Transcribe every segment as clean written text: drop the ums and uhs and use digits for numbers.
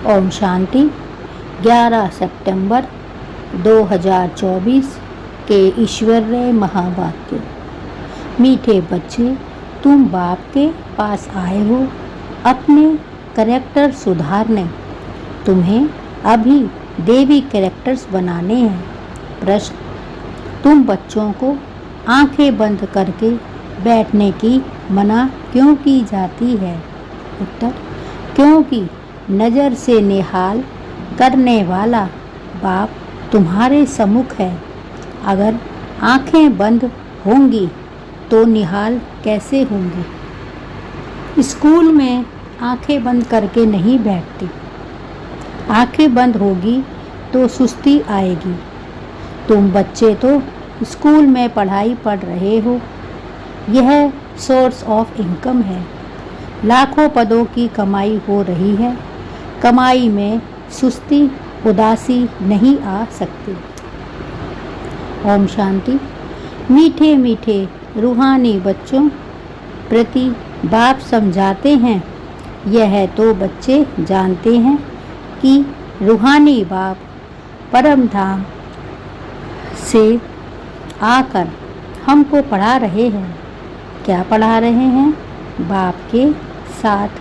ओम शांति। 11 सितंबर 2024 के ईश्वरीय महावाक्य। मीठे बच्चे, तुम बाप के पास आए हो अपने कैरेक्टर सुधारने। तुम्हें अभी देवी कैरेक्टर्स बनाने हैं। प्रश्न: तुम बच्चों को आंखें बंद करके बैठने की मना क्यों की जाती है? उत्तर: क्योंकि नज़र से निहाल करने वाला बाप तुम्हारे सम्मुख है। अगर आंखें बंद होंगी तो निहाल कैसे होंगी? स्कूल में आंखें बंद करके नहीं बैठती। आंखें बंद होगी तो सुस्ती आएगी। तुम बच्चे तो स्कूल में पढ़ाई पढ़ रहे हो। यह सोर्स ऑफ इनकम है। लाखों पदों की कमाई हो रही है। कमाई में सुस्ती, उदासी नहीं आ सकती। ओम शांति। मीठे मीठे रूहानी बच्चों प्रति बाप समझाते हैं। यह तो बच्चे जानते हैं कि रूहानी बाप परम धाम से आकर हमको पढ़ा रहे हैं। क्या पढ़ा रहे हैं? बाप के साथ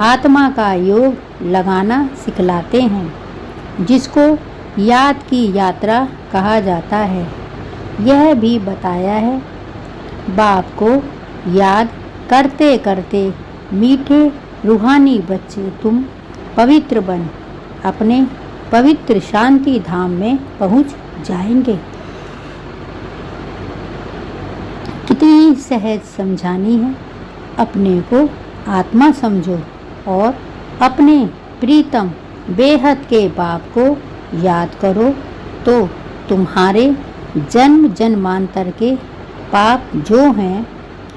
आत्मा का योग लगाना सिखलाते हैं, जिसको याद की यात्रा कहा जाता है। यह भी बताया है, बाप को याद करते करते मीठे रूहानी बच्चे तुम पवित्र बन अपने पवित्र शांति धाम में पहुंच जाएंगे। कितनी सहज समझानी है। अपने को आत्मा समझो और अपने प्रीतम बेहद के बाप को याद करो तो तुम्हारे जन्म जन्मांतर के पाप जो हैं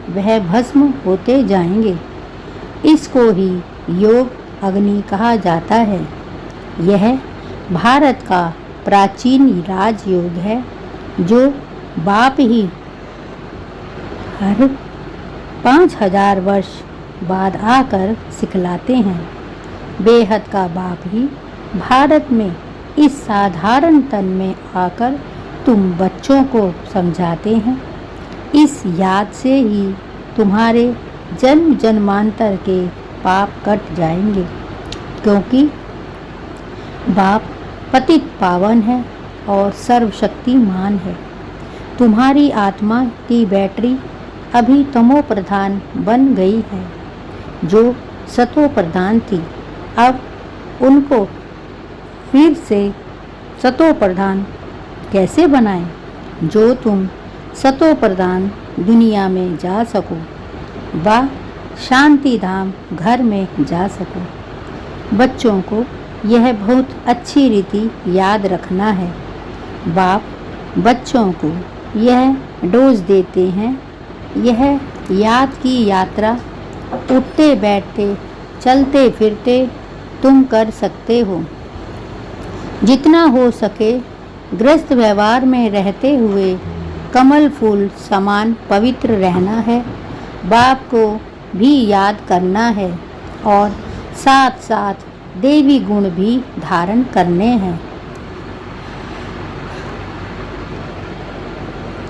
वह भस्म होते जाएंगे। इसको ही योग अग्नि कहा जाता है। यह भारत का प्राचीन राजयोग है जो बाप ही हर 5000 वर्ष बाद आकर सिखलाते हैं। बेहद का बाप ही भारत में इस साधारण तन में आकर तुम बच्चों को समझाते हैं। इस याद से ही तुम्हारे जन्म जन्मांतर के पाप कट जाएंगे, क्योंकि बाप पतित पावन है और सर्वशक्तिमान है। तुम्हारी आत्मा की बैटरी अभी तमो प्रधान बन गई है, जो सतो प्रधान थी। अब उनको फिर से सतो प्रधान कैसे बनाएं, जो तुम सतो प्रधान दुनिया में जा सको व शांति धाम घर में जा सको। बच्चों को यह बहुत अच्छी रीति याद रखना है। बाप बच्चों को यह डोज देते हैं। यह याद की यात्रा उठते बैठते चलते फिरते तुम कर सकते हो। जितना हो सके गृहस्थ व्यवहार में रहते हुए कमल फूल समान पवित्र रहना है। बाप को भी याद करना है और साथ साथ देवी गुण भी धारण करने हैं,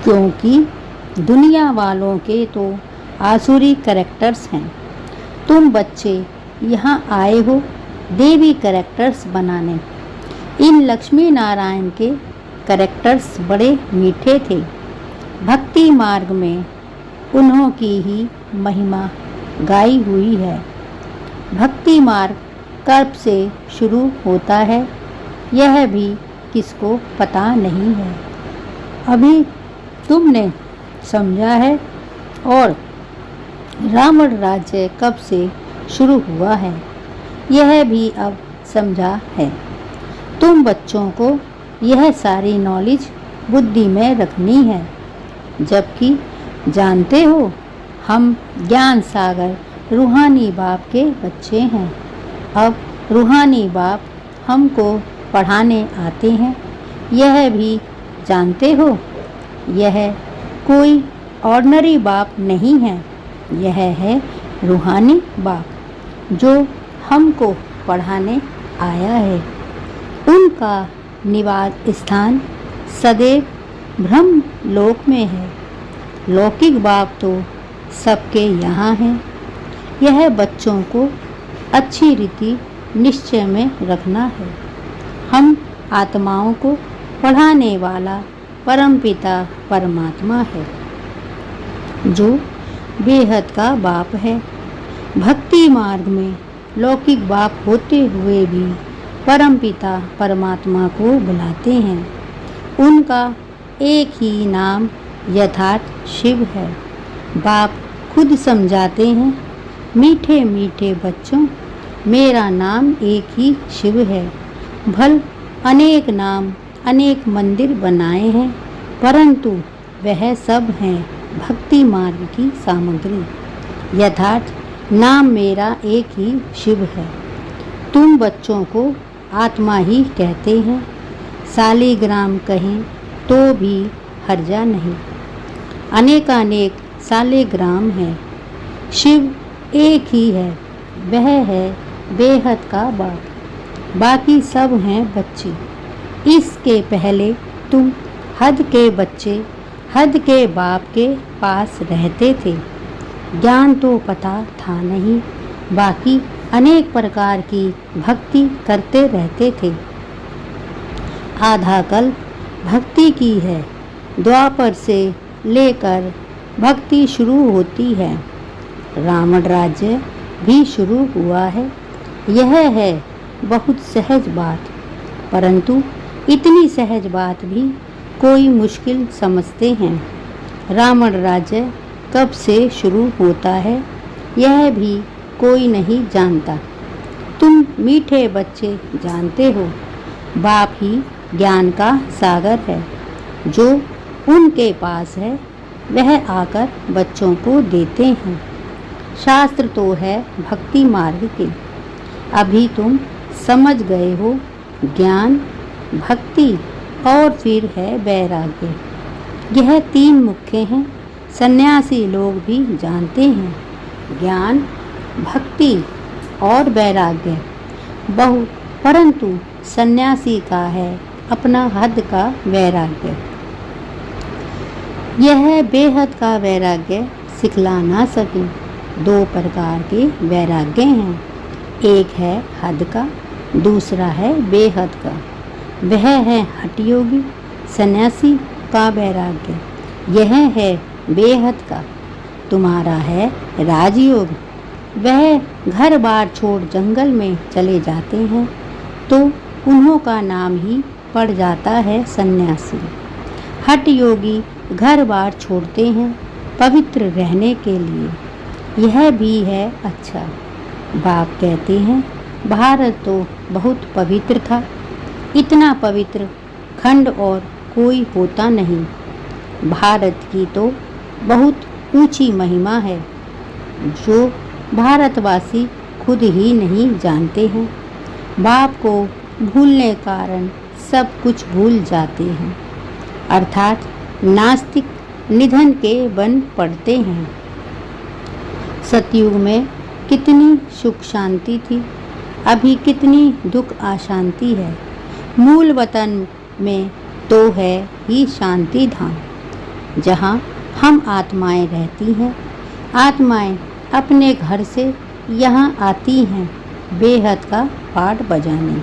क्योंकि दुनिया वालों के तो आसुरी कैरेक्टर्स हैं। तुम बच्चे यहाँ आए हो देवी कैरेक्टर्स बनाने। इन लक्ष्मी नारायण के कैरेक्टर्स बड़े मीठे थे। भक्ति मार्ग में उन्हों की ही महिमा गाई हुई है। भक्ति मार्ग कब से शुरू होता है यह भी किसको पता नहीं है। अभी तुमने समझा है। और रावण राज्य कब से शुरू हुआ है यह भी अब समझा है। तुम बच्चों को यह सारी नॉलेज बुद्धि में रखनी है, जबकि जानते हो हम ज्ञान सागर रूहानी बाप के बच्चे हैं। अब रूहानी बाप हमको पढ़ाने आते हैं। यह भी जानते हो, यह कोई ऑर्डिनरी बाप नहीं है। यह है रूहानी बाप जो हमको पढ़ाने आया है। उनका निवास स्थान सदैव ब्रह्म लोक में है। लौकिक बाप तो सबके यहाँ है। यह बच्चों को अच्छी रीति निश्चय में रखना है। हम आत्माओं को पढ़ाने वाला परमपिता परमात्मा है, जो बेहद का बाप है। भक्ति मार्ग में लौकिक बाप होते हुए भी परमपिता परमात्मा को बुलाते हैं। उनका एक ही नाम यथार्थ शिव है। बाप खुद समझाते हैं, मीठे मीठे बच्चों, मेरा नाम एक ही शिव है। भल अनेक नाम अनेक मंदिर बनाए हैं, परंतु वह सब हैं भक्ति मार्ग की सामग्री। यथार्थ नाम मेरा एक ही शिव है। तुम बच्चों को आत्मा ही कहते हैं। सालिग्राम कहें तो भी हर्जा नहीं। अनेकानेक सालिग्राम है। शिव एक ही है, वह है बेहद का बाप। बाकी सब हैं बच्चे। इसके पहले तुम हद के बच्चे हद के बाप के पास रहते थे। ज्ञान तो पता था नहीं, बाकी अनेक प्रकार की भक्ति करते रहते थे। आधा कल्प भक्ति की है। द्वापर से लेकर भक्ति शुरू होती है। रावण राज्य भी शुरू हुआ है। यह है बहुत सहज बात, परंतु इतनी सहज बात भी कोई मुश्किल समझते हैं। रावण राज्य कब से शुरू होता है, यह भी कोई नहीं जानता। तुम मीठे बच्चे जानते हो, बाप ही ज्ञान का सागर है। जो उनके पास है वह आकर बच्चों को देते हैं। शास्त्र तो है भक्ति मार्ग के। अभी तुम समझ गए हो, ज्ञान, भक्ति और फिर है वैराग्य। यह तीन मुख्य हैं। सन्यासी लोग भी जानते हैं, ज्ञान, भक्ति और वैराग्य बहुत, परंतु सन्यासी का है अपना हद का वैराग्य। यह बेहद का वैराग्य सिखला ना सके। दो प्रकार के वैराग्य हैं, एक है हद का, दूसरा है बेहद का। वह है हठयोगी सन्यासी का वैराग्य। यह है बेहद का। तुम्हारा है राजयोग। वह घर बार छोड़ जंगल में चले जाते हैं तो उन्हों का नाम ही पड़ जाता है सन्यासी। हठ योगी घर बार छोड़ते हैं पवित्र रहने के लिए। यह भी है अच्छा। बाप कहते हैं, भारत तो बहुत पवित्र था। इतना पवित्र खंड और कोई होता नहीं। भारत की तो बहुत ऊंची महिमा है, जो भारतवासी खुद ही नहीं जानते हैं। बाप को भूलने कारण सब कुछ भूल जाते हैं, अर्थात नास्तिक निधन के बन पड़ते हैं। सतयुग में कितनी सुख शांति थी, अभी कितनी दुख अशांति है। मूल वतन में तो है ही शांति धाम, जहाँ हम आत्माएं रहती हैं। आत्माएं अपने घर से यहाँ आती हैं बेहद का पाठ बजाने।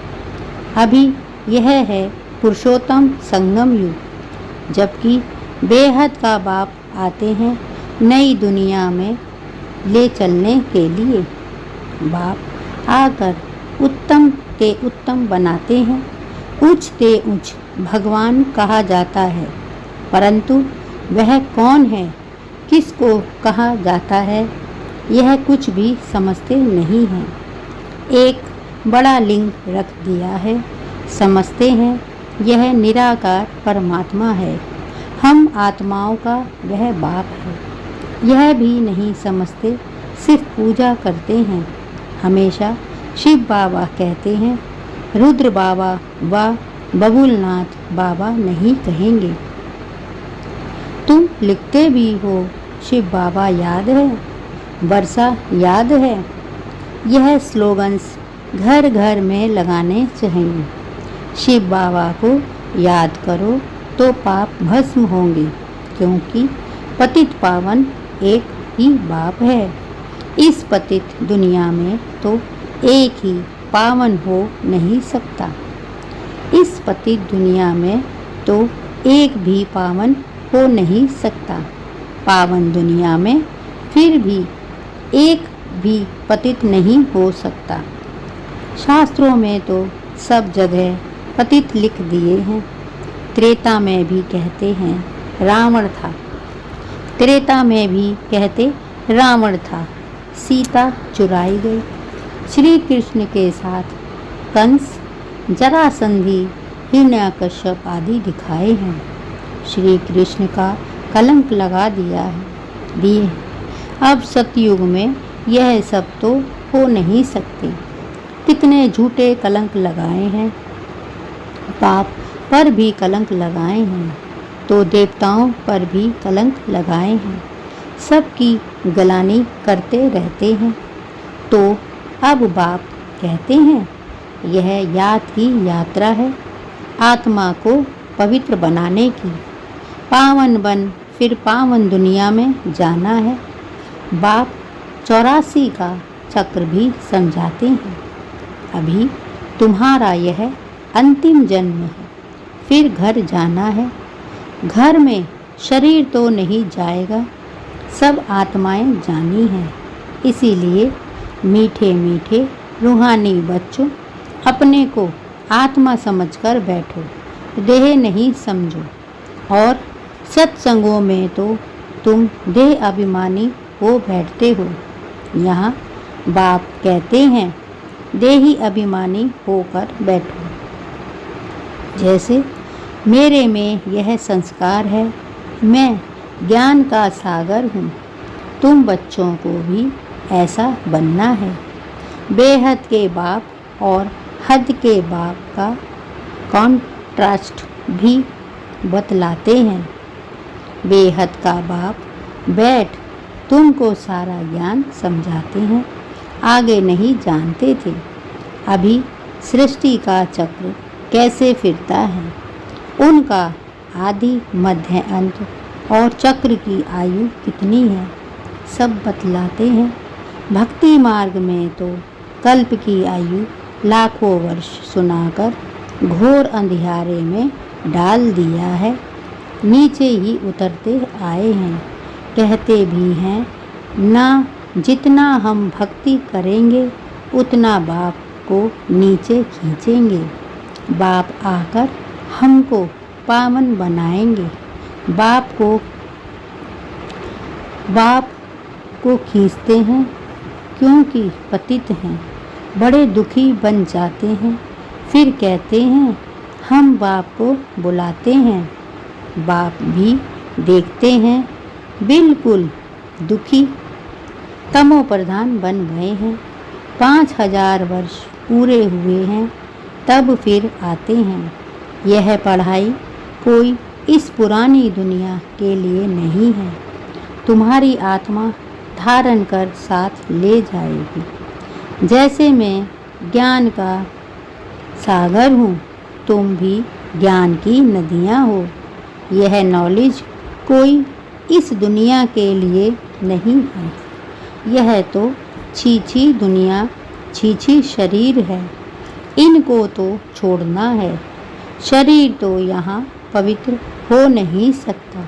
अभी यह है पुरुषोत्तम संगम युग, जबकि बेहद का बाप आते हैं नई दुनिया में ले चलने के लिए। बाप आकर उत्तम ते उत्तम बनाते हैं। उच्च ते उच्च भगवान कहा जाता है, परंतु वह कौन है, किसको कहा जाता है, यह कुछ भी समझते नहीं हैं। एक बड़ा लिंग रख दिया है, समझते हैं यह निराकार परमात्मा है। हम आत्माओं का वह बाप है, यह भी नहीं समझते, सिर्फ पूजा करते हैं। हमेशा शिव बाबा कहते हैं, रुद्र बाबा व बबुलनाथ बाबा नहीं कहेंगे। तुम लिखते भी हो, शिव बाबा याद है, वर्षा याद है। यह स्लोगन्स घर घर में लगाने चाहिए। शिव बाबा को याद करो तो पाप भस्म होंगे, क्योंकि पतित पावन एक ही बाप है। इस पतित दुनिया में तो एक ही पावन हो नहीं सकता। इस पतित दुनिया में तो एक भी पावन हो नहीं सकता। पावन दुनिया में फिर भी एक भी पतित नहीं हो सकता। शास्त्रों में तो सब जगह पतित लिख दिए हैं। त्रेता में भी कहते हैं रावण था। त्रेता में भी कहते रावण था। सीता चुराई गई। श्री कृष्ण के साथ कंस, जरासंधि, हिरण्यकश्यप आदि दिखाए हैं। श्री कृष्ण का कलंक लगा दिए। अब सतयुग में यह सब तो हो नहीं सकते। कितने झूठे कलंक लगाए हैं। पाप पर भी कलंक लगाए हैं, तो देवताओं पर भी कलंक लगाए हैं। सबकी गलानी करते रहते हैं। तो अब बाप कहते हैं यह याद की यात्रा है, आत्मा को पवित्र बनाने की। पावन बन फिर पावन दुनिया में जाना है। बाप 84 का चक्र भी समझाते हैं। अभी तुम्हारा यह अंतिम जन्म है, फिर घर जाना है। घर में शरीर तो नहीं जाएगा, सब आत्माएं जानी हैं। इसीलिए मीठे मीठे रूहानी बच्चों, अपने को आत्मा समझकर बैठो, देह नहीं समझो। और सत्संगों में तो तुम देह अभिमानी हो बैठते हो। यहाँ बाप कहते हैं देही अभिमानी होकर बैठो। जैसे मेरे में यह संस्कार है, मैं ज्ञान का सागर हूँ। तुम बच्चों को भी ऐसा बनना है। बेहद के बाप और हद के बाप का कॉन्ट्रास्ट भी बतलाते हैं। बेहद का बाप बैठ तुमको सारा ज्ञान समझाते हैं। आगे नहीं जानते थे अभी सृष्टि का चक्र कैसे फिरता है, उनका आदि मध्य अंत और चक्र की आयु कितनी है, सब बतलाते हैं। भक्ति मार्ग में तो कल्प की आयु लाखों वर्ष सुनाकर घोर अंधियारे में डाल दिया है। नीचे ही उतरते आए हैं। कहते भी हैं ना, जितना हम भक्ति करेंगे उतना बाप को नीचे खींचेंगे। बाप आकर हमको पावन बनाएंगे। बाप को खींचते हैं, क्योंकि पतित हैं, बड़े दुखी बन जाते हैं। फिर कहते हैं हम बाप को बुलाते हैं। बाप भी देखते हैं बिल्कुल दुखी तमो प्रधान बन गए हैं। 5000 वर्ष पूरे हुए हैं, तब फिर आते हैं। यह पढ़ाई कोई इस पुरानी दुनिया के लिए नहीं है। तुम्हारी आत्मा धारण कर साथ ले जाएगी। जैसे मैं ज्ञान का सागर हूँ, तुम भी ज्ञान की नदियाँ हो। यह नॉलेज कोई इस दुनिया के लिए नहीं है। यह तो छी दुनिया, छी शरीर है। इनको तो छोड़ना है। शरीर तो यहाँ पवित्र हो नहीं सकता।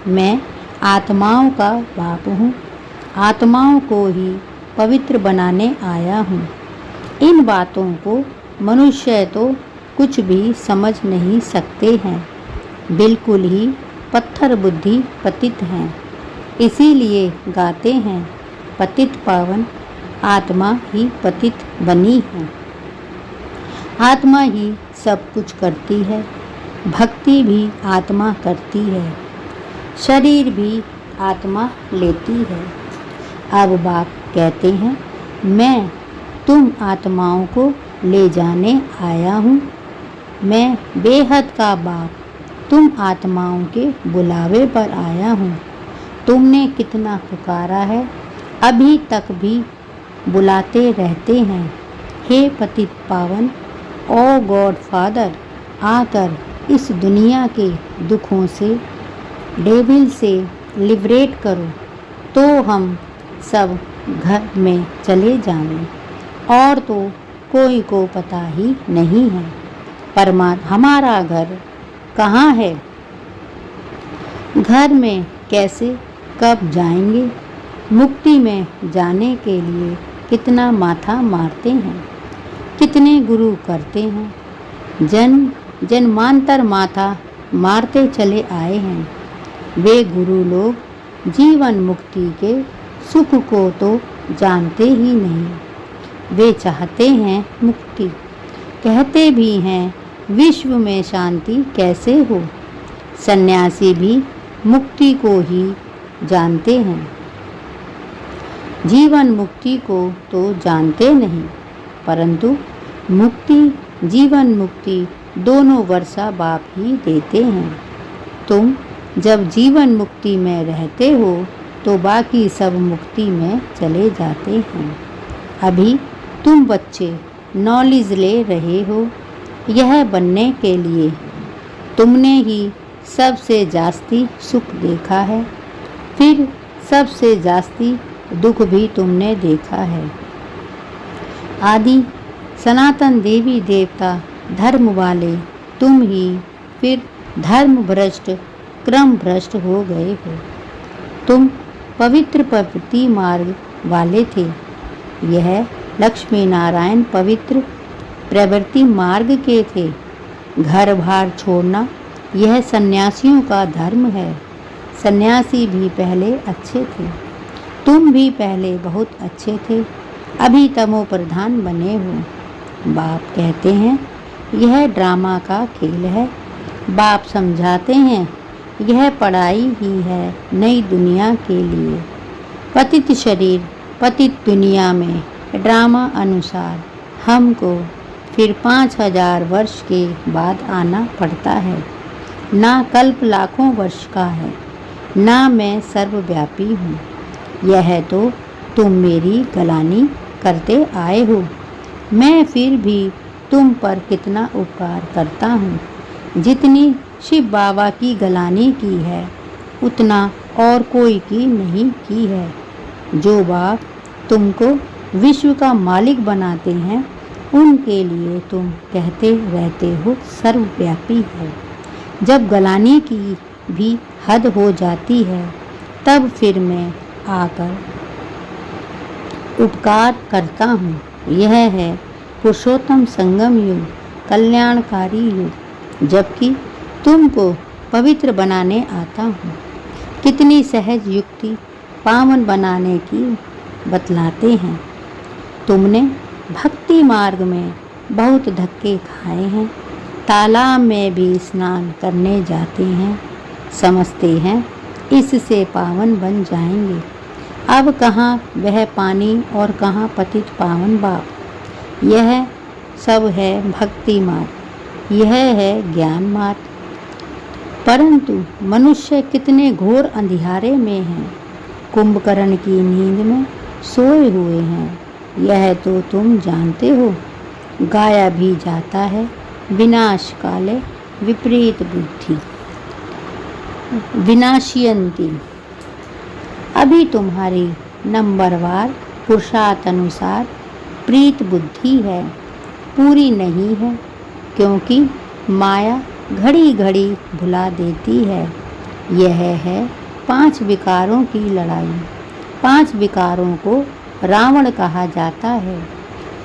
मैं आत्माओं का बाप हूँ। आत्माओं को ही पवित्र बनाने आया हूँ। इन बातों को मनुष्य तो कुछ भी समझ नहीं सकते हैं। बिल्कुल ही पत्थर बुद्धि पतित हैं। इसीलिए गाते हैं पतित पावन, आत्मा ही पतित बनी है। आत्मा ही सब कुछ करती है। भक्ति भी आत्मा करती है। शरीर भी आत्मा लेती है। अब बाप कहते हैं मैं तुम आत्माओं को ले जाने आया हूँ। मैं बेहद का बाप तुम आत्माओं के बुलावे पर आया हूँ। तुमने कितना पुकारा है, अभी तक भी बुलाते रहते हैं। हे पतित पावन, ओ गॉड फादर, आकर इस दुनिया के दुखों से, डेविल से लिबरेट करो, तो हम सब घर में चले जाएं। और तो कोई को पता ही नहीं है हमारा घर कहाँ है। घर में कैसे कब जाएंगे? मुक्ति में जाने के लिए कितना माथा मारते हैं, कितने गुरु करते हैं। जन्मांतर माथा मारते चले आए हैं। वे गुरु लोग जीवन मुक्ति के सुख को तो जानते ही नहीं। वे चाहते हैं मुक्ति, कहते भी हैं विश्व में शांति कैसे हो। सन्यासी भी मुक्ति को ही जानते हैं, जीवन मुक्ति को तो जानते नहीं। परंतु मुक्ति, जीवन मुक्ति दोनों वर्षा बाप ही देते हैं। तुम जब जीवन मुक्ति में रहते हो तो बाकी सब मुक्ति में चले जाते हैं। अभी तुम बच्चे नॉलेज ले रहे हो, यह बनने के लिए तुमने ही सबसे जास्ती सुख देखा है, फिर सबसे जास्ती दुख भी तुमने देखा है। आदि सनातन देवी देवता धर्म वाले तुम ही फिर धर्म भ्रष्ट, क्रम भ्रष्ट हो गए हो। तुम पवित्र प्रवृत्ति मार्ग वाले थे। यह लक्ष्मी नारायण पवित्र प्रवृत्ति मार्ग के थे। घर बार छोड़ना यह सन्यासियों का धर्म है। सन्यासी भी पहले अच्छे थे, तुम भी पहले बहुत अच्छे थे, अभी तमो प्रधान बने हो। बाप कहते हैं यह ड्रामा का खेल है। बाप समझाते हैं यह पढ़ाई ही है नई दुनिया के लिए। पतित शरीर पतित दुनिया में ड्रामा अनुसार हमको फिर 5000 वर्ष के बाद आना पड़ता है। ना कल्प लाखों वर्ष का है, ना मैं सर्वव्यापी हूँ। यह तो तुम मेरी गलानी करते आए हो। मैं फिर भी तुम पर कितना उपकार करता हूँ। जितनी शिव बाबा की गलानी की है उतना और कोई की नहीं की है। जो बाप तुमको विश्व का मालिक बनाते हैं उनके लिए तुम कहते रहते हो सर्वव्यापी है। जब गलानी की भी हद हो जाती है तब फिर मैं आकर उपकार करता हूँ। यह है पुरुषोत्तम संगम युग, कल्याणकारी युग, जबकि तुमको पवित्र बनाने आता हूँ। कितनी सहज युक्ति पावन बनाने की बतलाते हैं। तुमने भक्ति मार्ग में बहुत धक्के खाए हैं। तालाब में भी स्नान करने जाते हैं, समझते हैं इससे पावन बन जाएंगे। अब कहाँ वह पानी और कहाँ पतित पावन बाप। यह सब है भक्ति मार्ग, यह है ज्ञान मार्ग। परंतु मनुष्य कितने घोर अंधियारे में हैं, कुंभकर्ण की नींद में सोए हुए हैं। यह तो तुम जानते हो। गाया भी जाता है विनाश काले विपरीत बुद्धि विनाशयन्ति। अभी तुम्हारी नंबरवार पुरुषार्थ अनुसार प्रीत बुद्धि है, पूरी नहीं है, क्योंकि माया घड़ी घड़ी भुला देती है। यह है 5 विकारों की लड़ाई। 5 विकारों को रावण कहा जाता है।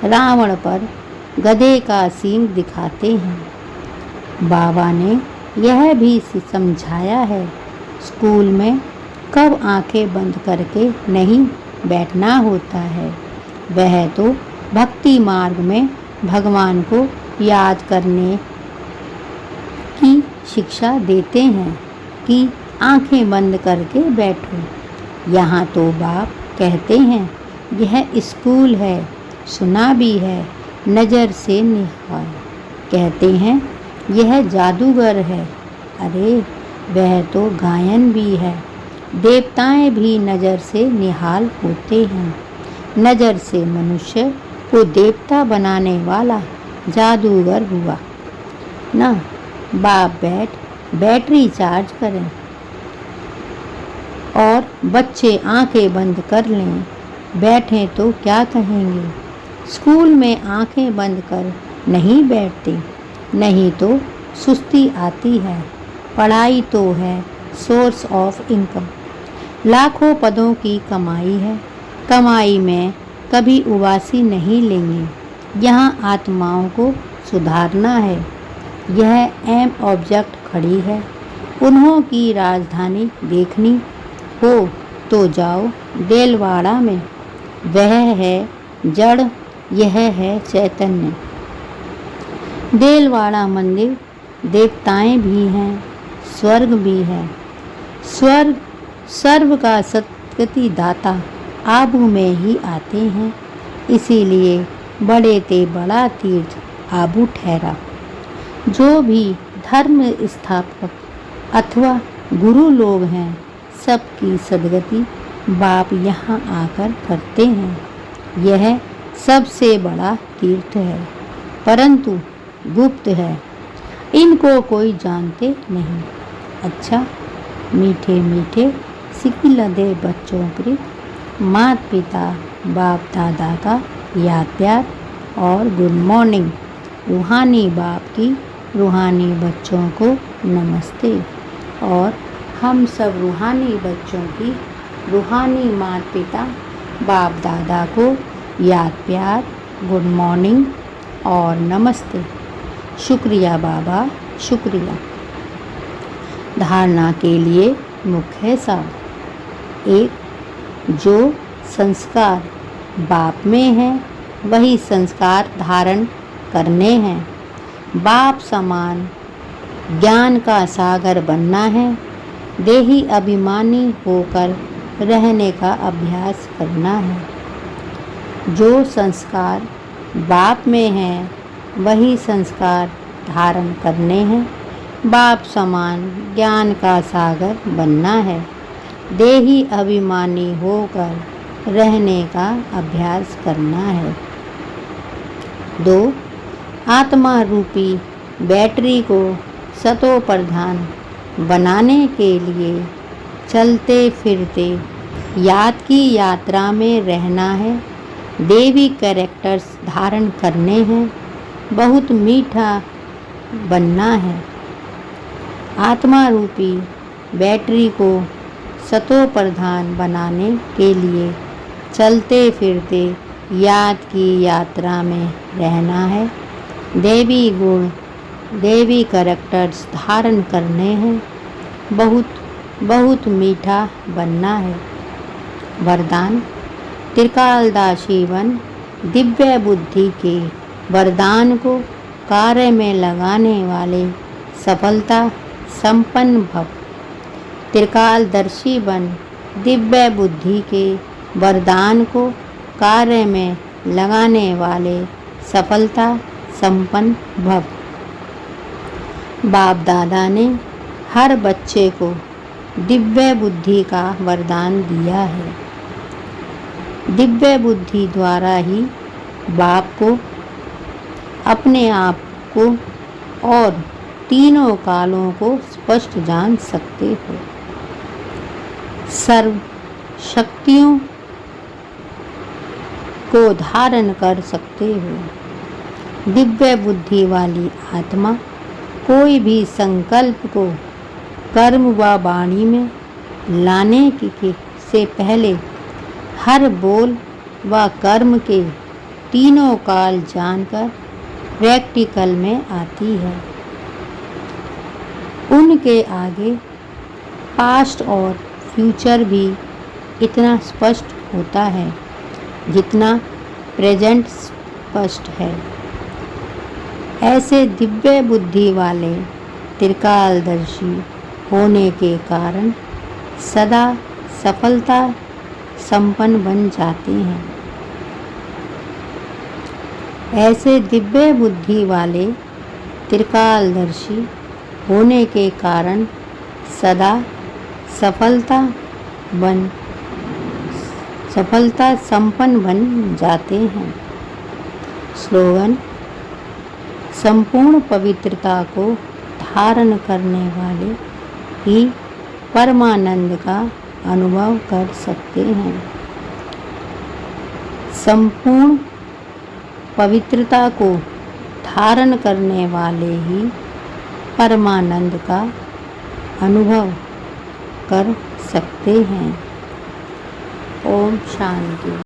रावण पर गधे का सींग दिखाते हैं। बाबा ने यह भी समझाया है स्कूल में कब आंखें बंद करके नहीं बैठना होता है। वह तो भक्ति मार्ग में भगवान को याद करने की शिक्षा देते हैं कि आंखें बंद करके बैठो। यहाँ तो बाप कहते हैं यह स्कूल है, सुना भी है नज़र से निहाल। कहते हैं यह जादूगर है। अरे वह तो गायन भी है। देवताएं भी नज़र से निहाल होते हैं। नज़र से मनुष्य को देवता बनाने वाला जादूगर हुआ ना। बाप बैटरी चार्ज करें और बच्चे आंखें बंद कर लें, बैठें तो क्या कहेंगे। स्कूल में आंखें बंद कर नहीं बैठते, नहीं तो सुस्ती आती है। पढ़ाई तो है सोर्स ऑफ इनकम, लाखों पदों की कमाई है। कमाई में कभी उबासी नहीं लेंगे। यहाँ आत्माओं को सुधारना है। यह एम ऑब्जेक्ट खड़ी है। उन्हों की राजधानी देखनी हो तो जाओ देलवाड़ा में। वह है जड़, यह है चैतन्य। देलवाड़ा मंदिर देवताएं भी हैं, स्वर्ग भी है। स्वर्ग सर्व का सद्गति दाता आबू में ही आते हैं, इसीलिए बड़े ते बड़ा तीर्थ आबू ठहरा। जो भी धर्म स्थापक अथवा गुरु लोग हैं, सबकी सद्गति बाप यहाँ आकर करते हैं। यह सबसे बड़ा तीर्थ है, परंतु गुप्त है, इनको कोई जानते नहीं। अच्छा, मीठे मीठे सिकिलदे बच्चों के माता पिता बाप दादा का याद प्यार और गुड मॉर्निंग। रूहानी बाप की रूहानी बच्चों को नमस्ते। और हम सब रूहानी बच्चों की रूहानी माता पिता बाप दादा को याद प्यार, गुड मॉर्निंग और नमस्ते। शुक्रिया बाबा, शुक्रिया। धारणा के लिए मुख्य सार। एक, जो संस्कार बाप में है वही संस्कार धारण करने हैं। बाप समान ज्ञान का सागर बनना है। देही अभिमानी होकर रहने का अभ्यास करना है। जो संस्कार बाप में है वही संस्कार धारण करने हैं। बाप समान ज्ञान का सागर बनना है। देही अभिमानी होकर रहने का अभ्यास करना है। 2, आत्मा रूपी बैटरी को सतो प्रधान बनाने के लिए चलते फिरते याद की यात्रा में रहना है। देवी कैरेक्टर्स धारण करने हैं। बहुत मीठा बनना है। आत्मा रूपी बैटरी को सतो प्रधान बनाने के लिए चलते फिरते याद की यात्रा में रहना है। देवी गुण देवी कैरेक्टर्स धारण करने हैं। बहुत बहुत मीठा बनना है। वरदान। त्रिकालदासी बन दिव्य बुद्धि के वरदान को कार्य में लगाने वाले सफलता संपन्न भव। त्रिकालदर्शी बन दिव्य बुद्धि के वरदान को कार्य में लगाने वाले सफलता संपन्न भव। बाप दादा ने हर बच्चे को दिव्य बुद्धि का वरदान दिया है। दिव्य बुद्धि द्वारा ही बाप को, अपने आप को और तीनों कालों को स्पष्ट जान सकते हो। सर्व शक्तियों को धारण कर सकते हो। दिव्य बुद्धि वाली आत्मा कोई भी संकल्प को कर्म व वाणी में लाने से पहले हर बोल व कर्म के तीनों काल जानकर प्रैक्टिकल में आती है। उनके आगे पास्ट और फ्यूचर भी इतना स्पष्ट होता है जितना प्रेजेंट स्पष्ट है। ऐसे दिव्य बुद्धि वाले त्रिकालदर्शी होने के कारण सदा सफलता संपन्न बन जाते हैं। ऐसे दिव्य बुद्धि वाले त्रिकालदर्शी होने के कारण सदा सफलता संपन्न बन जाते हैं। स्लोगन: संपूर्ण पवित्रता को धारण करने वाले ही परमानंद का अनुभव कर सकते हैं। संपूर्ण पवित्रता को धारण करने वाले ही परमानंद का अनुभव कर सकते हैं। ओम शांति।